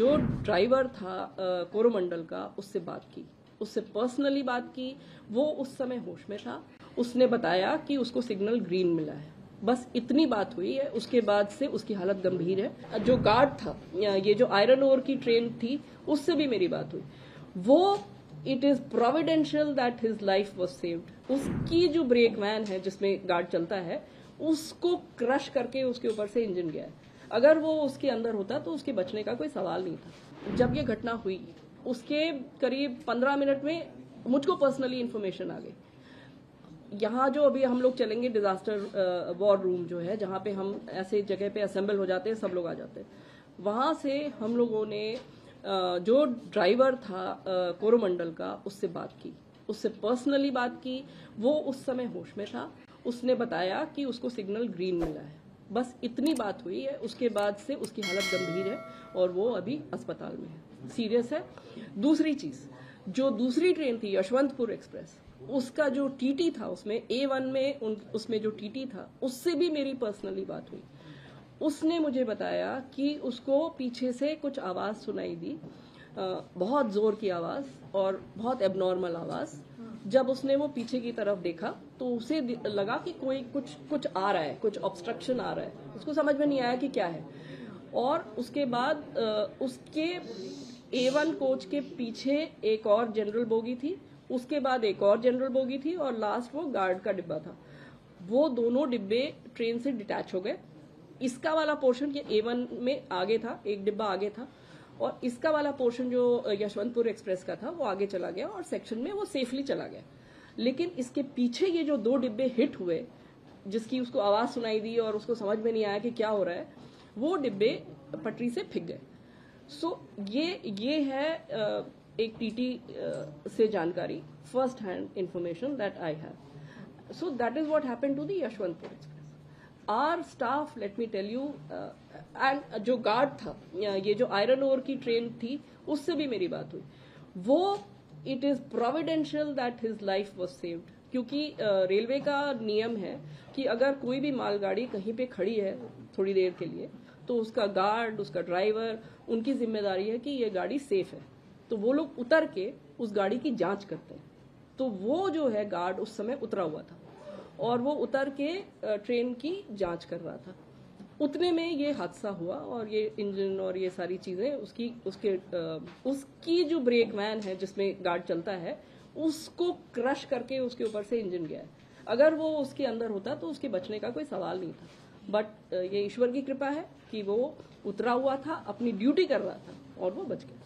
जो ड्राइवर था कोरोमंडल का, उससे बात की, उससे पर्सनली बात की। वो उस समय होश में था। उसने बताया कि उसको सिग्नल ग्रीन मिला है। बस इतनी बात हुई है। उसके बाद से उसकी हालत गंभीर है। जो गार्ड था, ये जो आयरन ओर की ट्रेन थी, उससे भी मेरी बात हुई। वो it is providential that his life was saved. उसकी जो ब्रेक वैन है जिसमें गार्ड चलता है, उसको क्रश करके उसके ऊपर से इंजन गया है। अगर वो उसके अंदर होता तो उसके बचने का कोई सवाल नहीं था। जब ये घटना हुई उसके करीब 15 मिनट में मुझको पर्सनली इन्फॉर्मेशन आ गई। यहाँ जो अभी हम लोग चलेंगे डिजास्टर वॉर रूम जो है, जहाँ पे हम ऐसे जगह पे असेंबल हो जाते हैं, सब लोग आ जाते हैं। वहां से हम लोगों ने जो ड्राइवर था कोरोमंडल का, उससे बात की, उससे पर्सनली बात की। वो उस समय होश में था। उसने बताया कि उसको सिग्नल ग्रीन मिला है। बस इतनी बात हुई है। उसके बाद से उसकी हालत गंभीर है और वो अभी अस्पताल में है, सीरियस है। दूसरी चीज, जो दूसरी ट्रेन थी यशवंतपुर एक्सप्रेस, उसका जो टीटी था, उसमें A1 में उसमें जो टीटी था, उससे भी मेरी पर्सनली बात हुई। उसने मुझे बताया कि उसको पीछे से कुछ आवाज सुनाई दी, बहुत जोर की आवाज और बहुत एबनॉर्मल आवाज। जब उसने वो पीछे की तरफ देखा तो उसे लगा कि कोई कुछ आ रहा है, कुछ ऑब्स्ट्रक्शन आ रहा है। उसको समझ में नहीं आया कि क्या है। और उसके बाद उसके A1 कोच के पीछे एक और जनरल बोगी थी, उसके बाद एक और जनरल बोगी थी और लास्ट वो गार्ड का डिब्बा था। वो दोनों डिब्बे ट्रेन से डिटैच हो गए। इसका वाला पोर्शन ये A1 में आगे था, एक डिब्बा आगे था, और इसका वाला पोर्शन जो यशवंतपुर एक्सप्रेस का था वो आगे चला गया और सेक्शन में वो सेफली चला गया। लेकिन इसके पीछे ये जो दो डिब्बे हिट हुए, जिसकी उसको आवाज सुनाई दी और उसको समझ में नहीं आया कि क्या हो रहा है, वो डिब्बे पटरी से फिक गए। सो ये है एक टीटी से जानकारी, first hand information that I have. So that is what happened to the Yeshwantpur express. Our staff, let me tell you, and जो गार्ड था, ये जो आयरन ओर की ट्रेन थी, उससे भी मेरी बात हुई। वो it is providential that his life was saved. क्योंकि रेलवे का नियम है कि अगर कोई भी मालगाड़ी कहीं पे खड़ी है थोड़ी देर के लिए, तो उसका गार्ड, उसका ड्राइवर, उनकी जिम्मेदारी है कि ये गाड़ी सेफ है। तो वो लोग उतर के उस गाड़ी की जांच करते हैं। तो वो जो है गार्ड उस समय उतरा हुआ था और वो उतर के ट्रेन की जांच कर रहा था। उतने में ये हादसा हुआ और ये इंजन और ये सारी चीजें उसकी जो ब्रेक वैन है जिसमें गार्ड चलता है, उसको क्रश करके उसके ऊपर से इंजन गया है। अगर वो उसके अंदर होता तो उसके बचने का कोई सवाल नहीं था। बट ये ईश्वर की कृपा है कि वो उतरा हुआ था, अपनी ड्यूटी कर रहा था और वो बच गया।